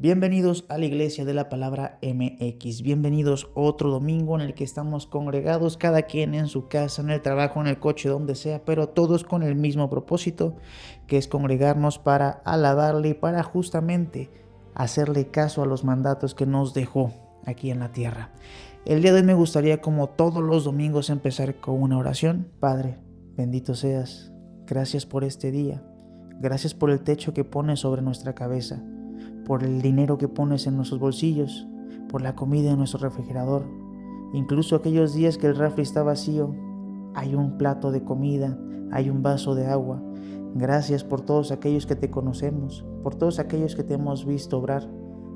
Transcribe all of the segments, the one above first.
Bienvenidos a la Iglesia de la Palabra MX. Bienvenidos otro domingo en el que estamos congregados, cada quien en su casa, en el trabajo, en el coche, donde sea, pero todos con el mismo propósito, que es congregarnos para alabarle y para justamente hacerle caso a los mandatos que nos dejó aquí en la tierra. El día de hoy me gustaría, como todos los domingos, empezar con una oración. Padre, bendito seas. Gracias por este día. Gracias por el techo que pones sobre nuestra cabeza, por el dinero que pones en nuestros bolsillos, por la comida en nuestro refrigerador. Incluso aquellos días que el refri está vacío, hay un plato de comida, hay un vaso de agua. Gracias por todos aquellos que te conocemos, por todos aquellos que te hemos visto obrar.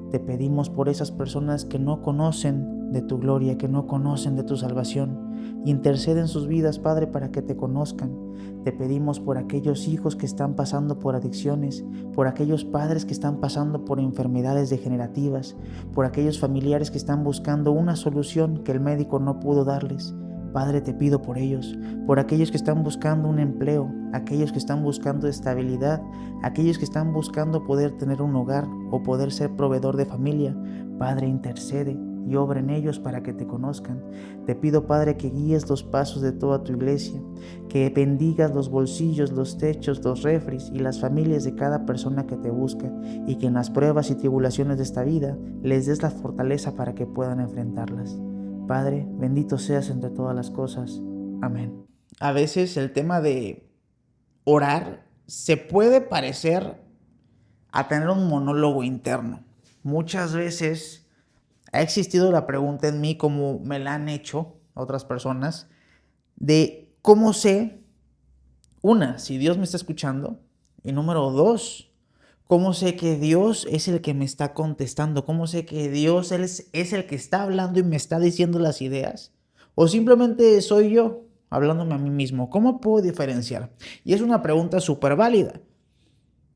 Te pedimos por esas personas que no conocen de tu gloria, que no conocen de tu salvación. Intercede en sus vidas, Padre, para que te conozcan. Te pedimos por aquellos hijos que están pasando por adicciones, por aquellos padres que están pasando por enfermedades degenerativas, por aquellos familiares que están buscando una solución que el médico no pudo darles. Padre, te pido por ellos, por aquellos que están buscando un empleo, aquellos que están buscando estabilidad, aquellos que están buscando poder tener un hogar o poder ser proveedor de familia. Padre, intercede y obra en ellos para que te conozcan. Te pido, Padre, que guíes los pasos de toda tu iglesia, que bendigas los bolsillos, los techos, los refris y las familias de cada persona que te busca, y que en las pruebas y tribulaciones de esta vida les des la fortaleza para que puedan enfrentarlas. Padre, bendito seas entre todas las cosas. Amén. A veces el tema de orar se puede parecer a tener un monólogo interno. Muchas veces ha existido la pregunta en mí, como me la han hecho otras personas, de cómo sé, una, si Dios me está escuchando, y número dos, ¿cómo sé que Dios es el que me está contestando? ¿Cómo sé que Dios es el que está hablando y me está diciendo las ideas? ¿O simplemente soy yo hablándome a mí mismo? ¿Cómo puedo diferenciar? Y es una pregunta súper válida.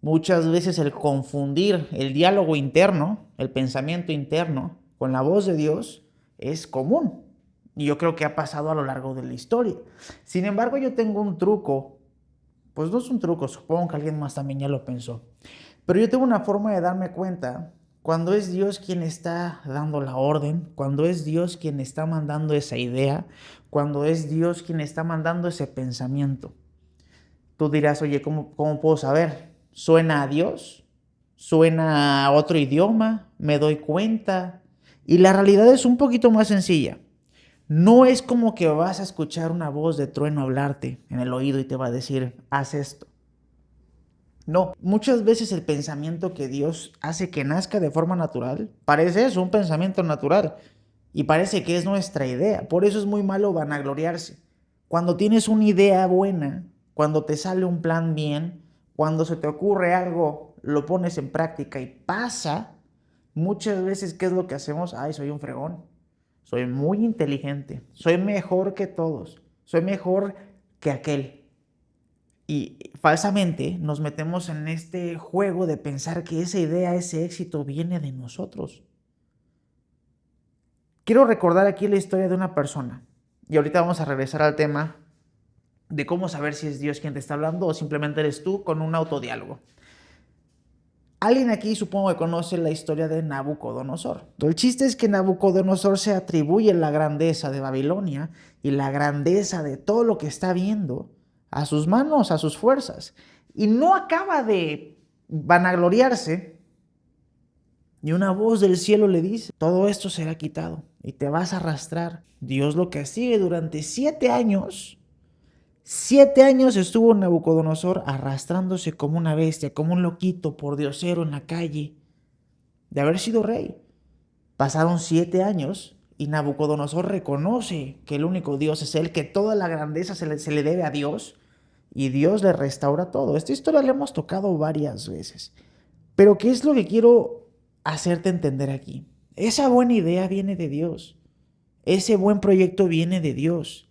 Muchas veces el confundir el diálogo interno, el pensamiento interno, con la voz de Dios es común. Y yo creo que ha pasado a lo largo de la historia. Sin embargo, yo tengo un truco. Pues no es un truco, supongo que alguien más también ya lo pensó. Pero yo tengo una forma de darme cuenta cuando es Dios quien está dando la orden, cuando es Dios quien está mandando esa idea, cuando es Dios quien está mandando ese pensamiento. Tú dirás, oye, ¿cómo puedo saber? ¿Suena a Dios? ¿Suena a otro idioma? ¿Me doy cuenta? Y la realidad es un poquito más sencilla. No es como que vas a escuchar una voz de trueno hablarte en el oído y te va a decir, haz esto. No, muchas veces el pensamiento que Dios hace que nazca de forma natural parece eso, un pensamiento natural, y parece que es nuestra idea. Por eso es muy malo vanagloriarse. Cuando tienes una idea buena, cuando te sale un plan bien, cuando se te ocurre algo, lo pones en práctica y pasa, muchas veces, ¿qué es lo que hacemos? Ay, soy un fregón, soy muy inteligente, soy mejor que todos, soy mejor que aquel. Y falsamente nos metemos en este juego de pensar que esa idea, ese éxito viene de nosotros. Quiero recordar aquí la historia de una persona. Y ahorita vamos a regresar al tema de cómo saber si es Dios quien te está hablando o simplemente eres tú con un autodiálogo. Alguien aquí supongo que conoce la historia de Nabucodonosor. El chiste es que Nabucodonosor se atribuye la grandeza de Babilonia y la grandeza de todo lo que está viendo a sus manos, a sus fuerzas. Y no acaba de vanagloriarse, y una voz del cielo le dice, todo esto será quitado y te vas a arrastrar. Dios lo castigue durante 7 años. 7 años estuvo Nabucodonosor arrastrándose como una bestia, como un loquito por diosero en la calle, de haber sido rey. Pasaron 7 años y Nabucodonosor reconoce que el único Dios es Él, que toda la grandeza se le debe a Dios, y Dios le restaura todo. Esta historia la hemos tocado varias veces. Pero ¿qué es lo que quiero hacerte entender aquí? Esa buena idea viene de Dios. Ese buen proyecto viene de Dios.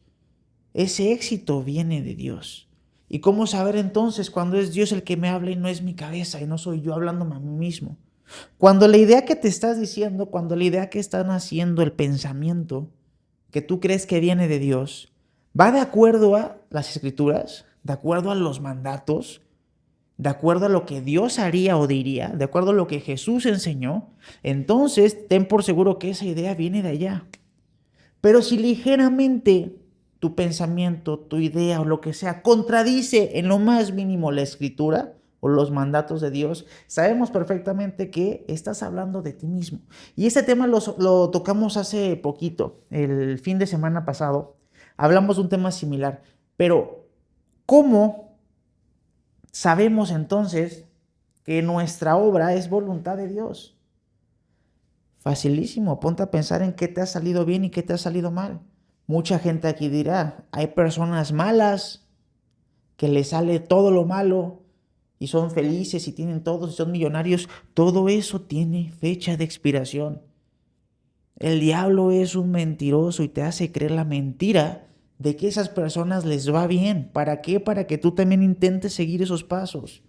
Ese éxito viene de Dios. ¿Y cómo saber entonces cuando es Dios el que me habla y no es mi cabeza y no soy yo hablándome a mí mismo? Cuando la idea que te estás diciendo, cuando la idea que están haciendo, el pensamiento que tú crees que viene de Dios, va de acuerdo a las escrituras, de acuerdo a los mandatos, de acuerdo a lo que Dios haría o diría, de acuerdo a lo que Jesús enseñó, entonces ten por seguro que esa idea viene de allá. Pero si ligeramente tu pensamiento, tu idea o lo que sea contradice en lo más mínimo la escritura o los mandatos de Dios, sabemos perfectamente que estás hablando de ti mismo. Y este tema lo tocamos hace poquito, el fin de semana pasado. Hablamos de un tema similar, pero ¿cómo sabemos entonces que nuestra obra es voluntad de Dios? Facilísimo, ponte a pensar en qué te ha salido bien y qué te ha salido mal. Mucha gente aquí dirá, hay personas malas que les sale todo lo malo y son felices y tienen todo y son millonarios. Todo eso tiene fecha de expiración. El diablo es un mentiroso y te hace creer la mentira de que esas personas les va bien. ¿Para qué? Para que tú también intentes seguir esos pasos.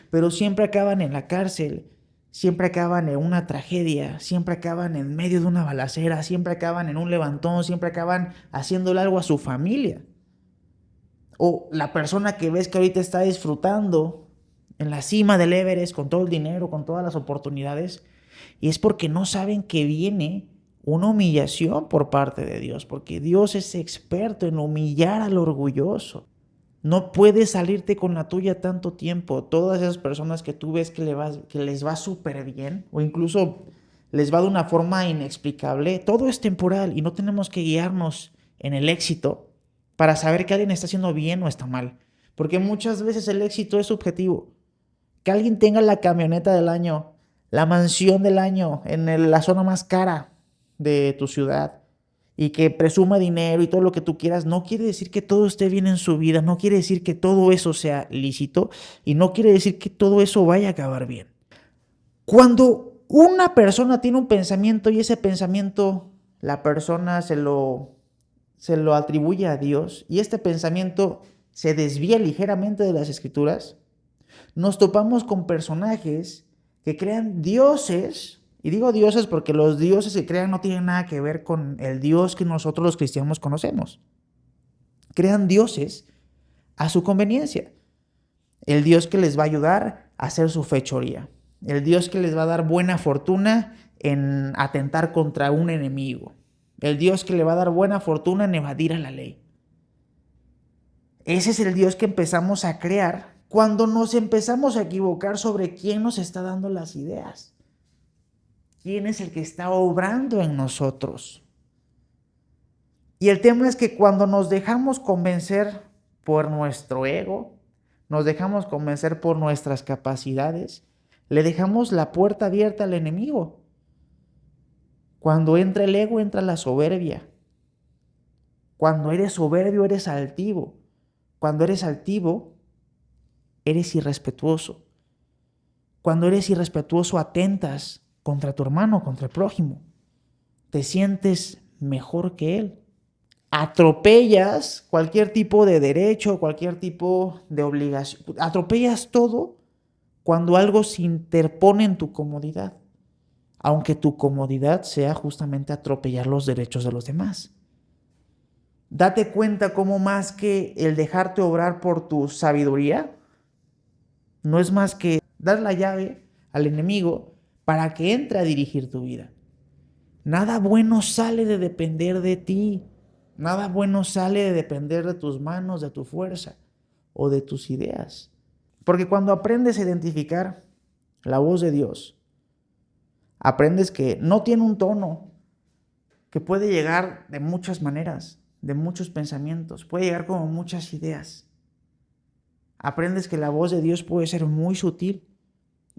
Pero siempre acaban en la cárcel, siempre acaban en una tragedia, siempre acaban en medio de una balacera, siempre acaban en un levantón, siempre acaban haciéndole algo a su familia. O la persona que ves que ahorita está disfrutando en la cima del Everest con todo el dinero, con todas las oportunidades, y es porque no saben que viene una humillación por parte de Dios, porque Dios es experto en humillar al orgulloso. No puedes salirte con la tuya tanto tiempo. Todas esas personas que tú ves que les va súper bien, o incluso les va de una forma inexplicable, todo es temporal y no tenemos que guiarnos en el éxito para saber que alguien está haciendo bien o está mal. Porque muchas veces el éxito es subjetivo. Que alguien tenga la camioneta del año, la mansión del año en la zona más cara de tu ciudad y que presuma dinero y todo lo que tú quieras, no quiere decir que todo esté bien en su vida, no quiere decir que todo eso sea lícito y no quiere decir que todo eso vaya a acabar bien. Cuando una persona tiene un pensamiento y ese pensamiento la persona se lo atribuye a Dios y este pensamiento se desvía ligeramente de las escrituras, nos topamos con personajes que crean dioses, y digo dioses porque los dioses que crean no tienen nada que ver con el Dios que nosotros los cristianos conocemos. Crean dioses a su conveniencia. El Dios que les va a ayudar a hacer su fechoría. El Dios que les va a dar buena fortuna en atentar contra un enemigo. El Dios que le va a dar buena fortuna en evadir a la ley. Ese es el Dios que empezamos a crear cuando nos empezamos a equivocar sobre quién nos está dando las ideas. ¿Quién es el que está obrando en nosotros? Y el tema es que cuando nos dejamos convencer por nuestro ego, nos dejamos convencer por nuestras capacidades, le dejamos la puerta abierta al enemigo. Cuando entra el ego, entra la soberbia. Cuando eres soberbio, eres altivo. Cuando eres altivo, eres irrespetuoso. Cuando eres irrespetuoso, atentas contra tu hermano, contra el prójimo. Te sientes mejor que él. Atropellas cualquier tipo de derecho, cualquier tipo de obligación. Atropellas todo cuando algo se interpone en tu comodidad. Aunque tu comodidad sea justamente atropellar los derechos de los demás. Date cuenta cómo más que el dejarte obrar por tu sabiduría, no es más que dar la llave al enemigo para que entre a dirigir tu vida. Nada bueno sale de depender de ti. Nada bueno sale de depender de tus manos, de tu fuerza o de tus ideas. Porque cuando aprendes a identificar la voz de Dios, aprendes que no tiene un tono, que puede llegar de muchas maneras, de muchos pensamientos, puede llegar como muchas ideas. Aprendes que la voz de Dios puede ser muy sutil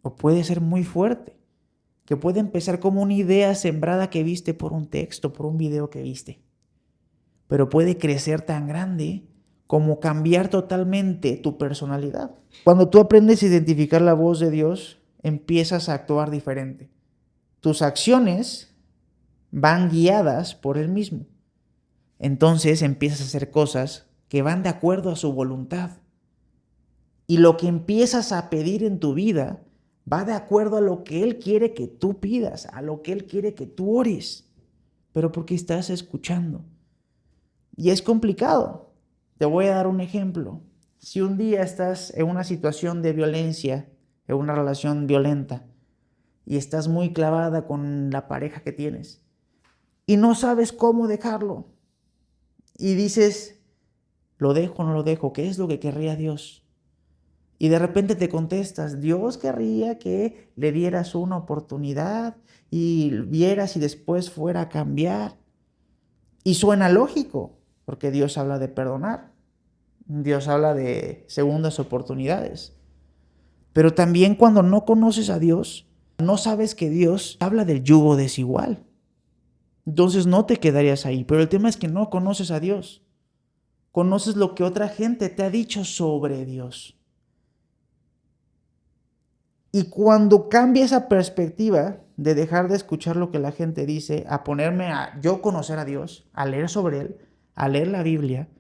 o puede ser muy fuerte, que puede empezar como una idea sembrada que viste por un texto, por un video que viste, pero puede crecer tan grande como cambiar totalmente tu personalidad. Cuando tú aprendes a identificar la voz de Dios, empiezas a actuar diferente. Tus acciones van guiadas por Él mismo. Entonces empiezas a hacer cosas que van de acuerdo a su voluntad. Y lo que empiezas a pedir en tu vida va de acuerdo a lo que Él quiere que tú pidas, a lo que Él quiere que tú ores, pero porque estás escuchando. Y es complicado. Te voy a dar un ejemplo. Si un día estás en una situación de violencia, en una relación violenta, y estás muy clavada con la pareja que tienes, y no sabes cómo dejarlo, y dices, ¿lo dejo o no lo dejo? ¿Qué es lo que querría Dios? Y de repente te contestas, Dios querría que le dieras una oportunidad y vieras si después fuera a cambiar. Y suena lógico, porque Dios habla de perdonar. Dios habla de segundas oportunidades. Pero también cuando no conoces a Dios, no sabes que Dios habla del yugo desigual. Entonces no te quedarías ahí. Pero el tema es que no conoces a Dios. Conoces lo que otra gente te ha dicho sobre Dios. Y cuando cambia esa perspectiva de dejar de escuchar lo que la gente dice, a ponerme a yo conocer a Dios, a leer sobre Él, a leer la Biblia,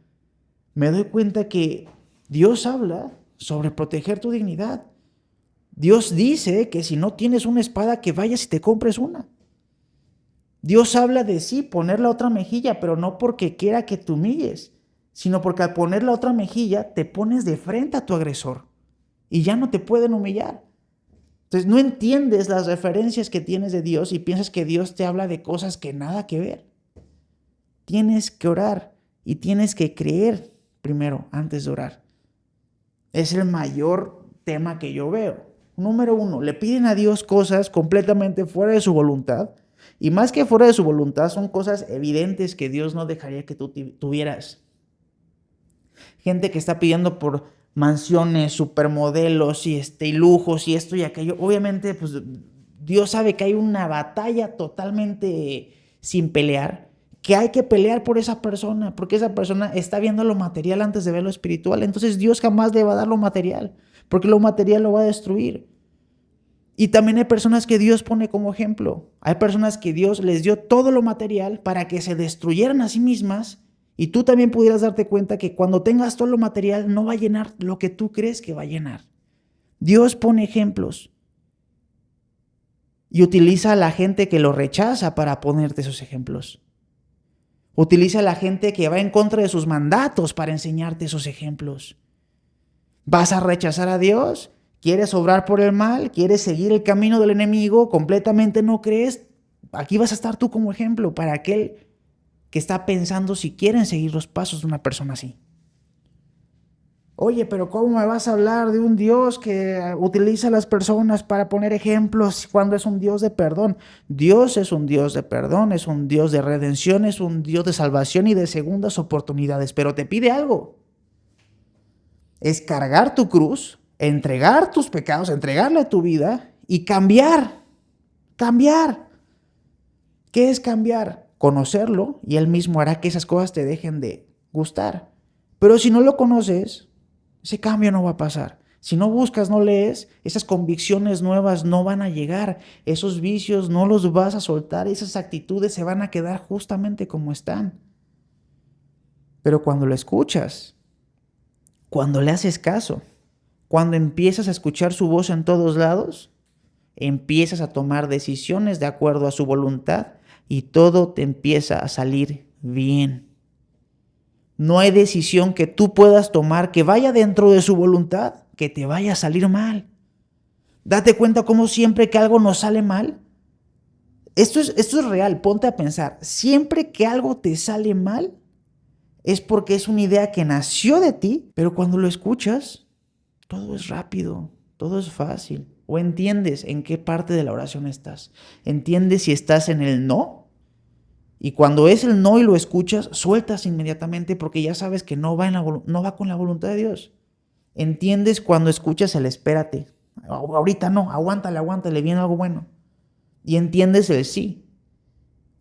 me doy cuenta que Dios habla sobre proteger tu dignidad. Dios dice que si no tienes una espada, que vayas y te compres una. Dios habla de sí, poner la otra mejilla, pero no porque quiera que te humilles, sino porque al poner la otra mejilla te pones de frente a tu agresor y ya no te pueden humillar. Entonces no entiendes las referencias que tienes de Dios y piensas que Dios te habla de cosas que nada que ver. Tienes que orar y tienes que creer primero antes de orar. Es el mayor tema que yo veo. Número uno, le piden a Dios cosas completamente fuera de su voluntad. Y más que fuera de su voluntad, son cosas evidentes que Dios no dejaría que tú tuvieras. Gente que está pidiendo por mansiones, supermodelos y lujos y esto y aquello. Obviamente, pues Dios sabe que hay una batalla totalmente sin pelear, que hay que pelear por esa persona, porque esa persona está viendo lo material antes de ver lo espiritual. Entonces Dios jamás le va a dar lo material, porque lo material lo va a destruir. Y también hay personas que Dios pone como ejemplo. Hay personas que Dios les dio todo lo material para que se destruyeran a sí mismas. Y tú también pudieras darte cuenta que cuando tengas todo lo material no va a llenar lo que tú crees que va a llenar. Dios pone ejemplos y utiliza a la gente que lo rechaza para ponerte esos ejemplos. Utiliza a la gente que va en contra de sus mandatos para enseñarte esos ejemplos. ¿Vas a rechazar a Dios? ¿Quieres obrar por el mal? ¿Quieres seguir el camino del enemigo? ¿Completamente no crees? Aquí vas a estar tú como ejemplo para aquel que está pensando si quieren seguir los pasos de una persona así. Oye, pero ¿cómo me vas a hablar de un Dios que utiliza a las personas para poner ejemplos cuando es un Dios de perdón? Dios es un Dios de perdón, es un Dios de redención, es un Dios de salvación y de segundas oportunidades, pero te pide algo. Es cargar tu cruz, entregar tus pecados, entregarle tu vida y cambiar. Cambiar. ¿Qué es cambiar? Conocerlo y Él mismo hará que esas cosas te dejen de gustar. Pero si no lo conoces, ese cambio no va a pasar. Si no buscas, no lees, esas convicciones nuevas no van a llegar. Esos vicios no los vas a soltar. Esas actitudes se van a quedar justamente como están. Pero cuando lo escuchas, cuando le haces caso, cuando empiezas a escuchar su voz en todos lados, empiezas a tomar decisiones de acuerdo a su voluntad y todo te empieza a salir bien. No hay decisión que tú puedas tomar que vaya dentro de su voluntad que te vaya a salir mal. Date cuenta cómo siempre que algo nos sale mal, esto es real, ponte a pensar, siempre que algo te sale mal es porque es una idea que nació de ti, pero cuando lo escuchas, todo es rápido, todo es fácil. O entiendes en qué parte de la oración estás. Entiendes si estás en el no. Y cuando es el no y lo escuchas, sueltas inmediatamente porque ya sabes que no va con la voluntad de Dios. Entiendes cuando escuchas el espérate. Ahorita no, aguántale, viene algo bueno. Y entiendes el sí.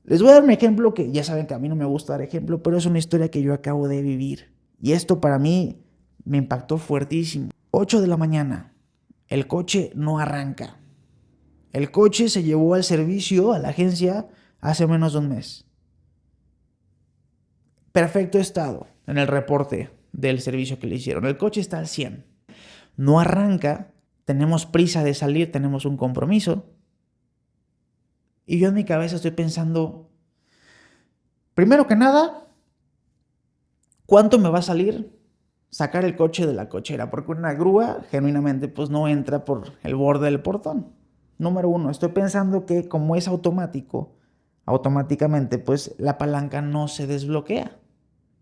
Les voy a dar un ejemplo que ya saben que a mí no me gusta dar ejemplo, pero es una historia que yo acabo de vivir. Y esto para mí me impactó fuertísimo. 8 de la mañana, el coche no arranca. El coche se llevó al servicio, a la agencia, hace menos de un mes. Perfecto estado en el reporte del servicio que le hicieron. El coche está al 100. No arranca, tenemos prisa de salir, tenemos un compromiso. Y yo en mi cabeza estoy pensando, primero que nada, ¿cuánto me va a salir sacar el coche de la cochera, porque una grúa genuinamente pues no entra por el borde del portón. Número 1, estoy pensando que como es automático, automáticamente pues la palanca no se desbloquea.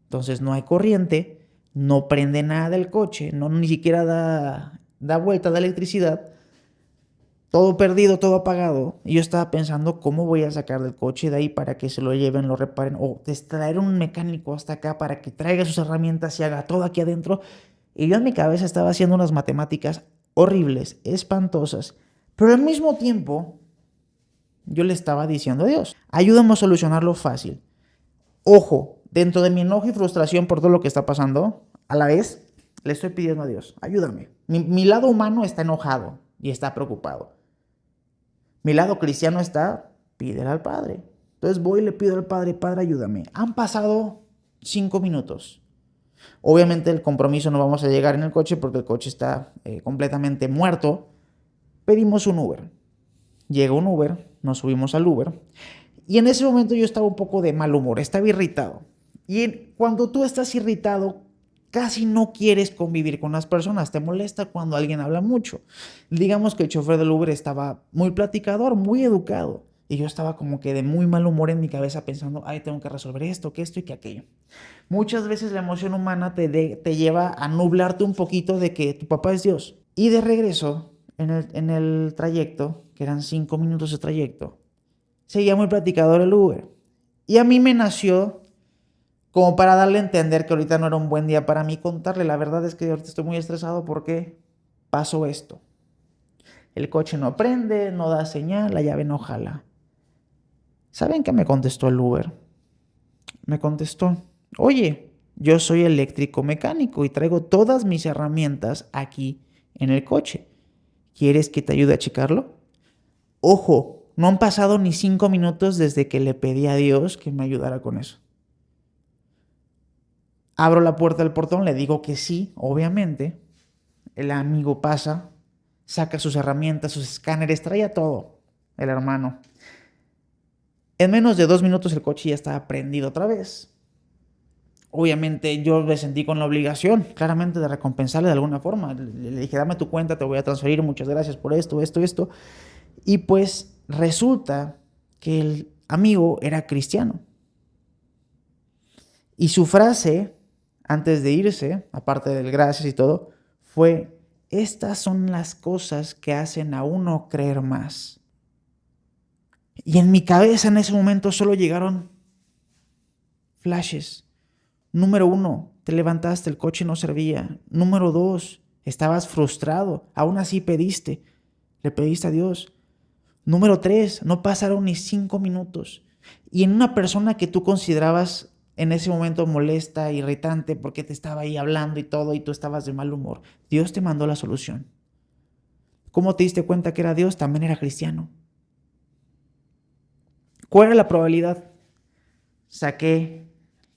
Entonces no hay corriente, no prende nada del coche, no ni siquiera da vuelta de electricidad. Todo perdido, todo apagado. Y yo estaba pensando cómo voy a sacar del coche de ahí para que se lo lleven, lo reparen. O traer un mecánico hasta acá para que traiga sus herramientas y haga todo aquí adentro. Y yo en mi cabeza estaba haciendo unas matemáticas horribles, espantosas. Pero al mismo tiempo, yo le estaba diciendo a Dios, ayúdame a solucionarlo fácil. Ojo, dentro de mi enojo y frustración por todo lo que está pasando, a la vez le estoy pidiendo a Dios, ayúdame. Mi lado humano está enojado y está preocupado. Mi lado cristiano está, pídele al Padre. Entonces voy y le pido al Padre, Padre, ayúdame. Han pasado 5 minutos. Obviamente el compromiso no vamos a llegar en el coche porque el coche está completamente muerto. Pedimos un Uber. Llega un Uber, nos subimos al Uber. Y en ese momento yo estaba un poco de mal humor, estaba irritado. Y cuando tú estás irritado, casi no quieres convivir con las personas, te molesta cuando alguien habla mucho. Digamos que el chofer del Uber estaba muy platicador, muy educado, y yo estaba como que de muy mal humor en mi cabeza pensando, ay, tengo que resolver esto, que esto y que aquello. Muchas veces la emoción humana te lleva a nublarte un poquito de que tu papá es Dios. Y de regreso, en el trayecto, que eran 5 minutos de trayecto, seguía muy platicador el Uber. Y a mí me nació como para darle a entender que ahorita no era un buen día para mí contarle. La verdad es que ahorita estoy muy estresado porque pasó esto. El coche no prende, no da señal, la llave no jala. ¿Saben qué me contestó el Uber? Me contestó, oye, yo soy eléctrico mecánico y traigo todas mis herramientas aquí en el coche. ¿Quieres que te ayude a checarlo? Ojo, no han pasado ni 5 minutos desde que le pedí a Dios que me ayudara con eso. Abro la puerta del portón, le digo que sí, obviamente. El amigo pasa, saca sus herramientas, sus escáneres, traía todo, el hermano. En menos de 2 minutos el coche ya estaba prendido otra vez. Obviamente yo me sentí con la obligación, claramente, de recompensarle de alguna forma. Le dije, dame tu cuenta, te voy a transferir, muchas gracias por esto. Y pues resulta que el amigo era cristiano. Y su frase, antes de irse, aparte del gracias y todo, fue, estas son las cosas que hacen a uno creer más. Y en mi cabeza en ese momento solo llegaron flashes. Número 1, te levantaste, el coche no servía. Número 2, estabas frustrado, aún así le pediste a Dios. Número 3, no pasaron ni 5 minutos. Y en una persona que tú considerabas en ese momento molesta, irritante, porque te estaba ahí hablando y todo, y tú estabas de mal humor, Dios te mandó la solución. ¿Cómo te diste cuenta que era Dios? También era cristiano. ¿Cuál era la probabilidad? Saqué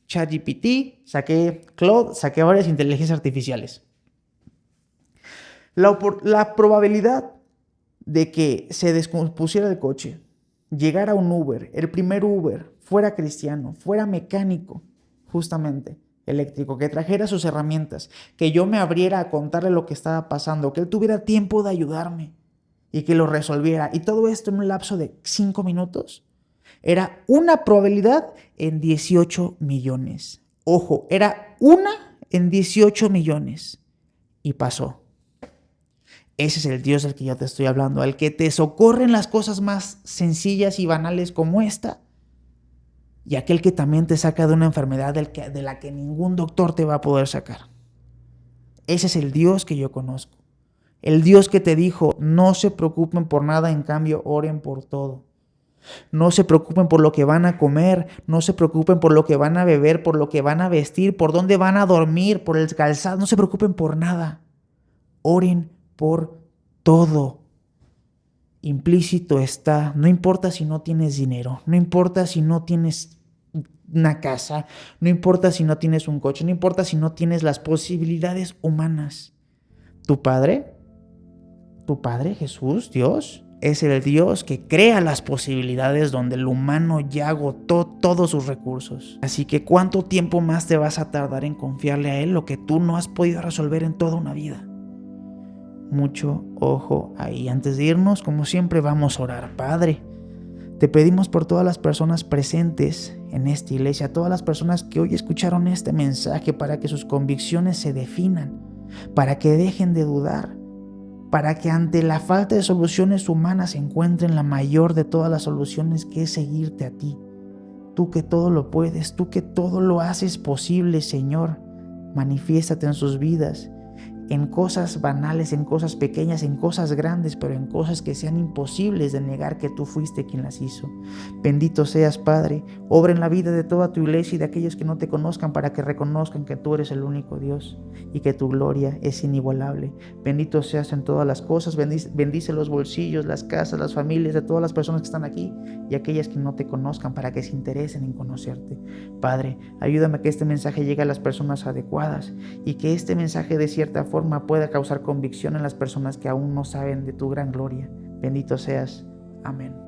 ChatGPT, saqué Claude, saqué varias inteligencias artificiales. La probabilidad de que se descompusiera el coche, llegara un Uber, el primer Uber, fuera cristiano, fuera mecánico, justamente eléctrico, que trajera sus herramientas, que yo me abriera a contarle lo que estaba pasando, que él tuviera tiempo de ayudarme y que lo resolviera, y todo esto en un lapso de 5 minutos, era una probabilidad en 18 millones. Ojo, era una en 18 millones. Y pasó. Ese es el Dios del que yo te estoy hablando, al que te socorre en las cosas más sencillas y banales como esta, y aquel que también te saca de una enfermedad de la que ningún doctor te va a poder sacar. Ese es el Dios que yo conozco. El Dios que te dijo, no se preocupen por nada, en cambio oren por todo. No se preocupen por lo que van a comer, no se preocupen por lo que van a beber, por lo que van a vestir, por dónde van a dormir, por el calzado, no se preocupen por nada. Oren por todo. Implícito está, no importa si no tienes dinero, no importa si no tienes una casa, no importa si no tienes un coche, no importa si no tienes las posibilidades humanas. Tu Padre Jesús, Dios, es el Dios que crea las posibilidades donde el humano ya agotó todos sus recursos. Así que ¿cuánto tiempo más te vas a tardar en confiarle a Él lo que tú no has podido resolver en toda una vida? Mucho ojo ahí. Antes de irnos, como siempre, vamos a orar. Padre, te pedimos por todas las personas presentes en esta iglesia, todas las personas que hoy escucharon este mensaje, para que sus convicciones se definan, para que dejen de dudar, para que ante la falta de soluciones humanas encuentren la mayor de todas las soluciones, que es seguirte a ti. Tú que todo lo puedes, tú que todo lo haces posible, Señor, manifiéstate en sus vidas, en cosas banales, en cosas pequeñas, en cosas grandes, pero en cosas que sean imposibles de negar que tú fuiste quien las hizo. Bendito seas, Padre. Obra en la vida de toda tu iglesia y de aquellos que no te conozcan, para que reconozcan que tú eres el único Dios y que tu gloria es inigualable. Bendito seas en todas las cosas. Bendice los bolsillos, las casas, las familias de todas las personas que están aquí y aquellas que no te conozcan, para que se interesen en conocerte. Padre, ayúdame a que este mensaje llegue a las personas adecuadas y que este mensaje de cierta forma pueda causar convicción en las personas que aún no saben de tu gran gloria. Bendito seas. Amén.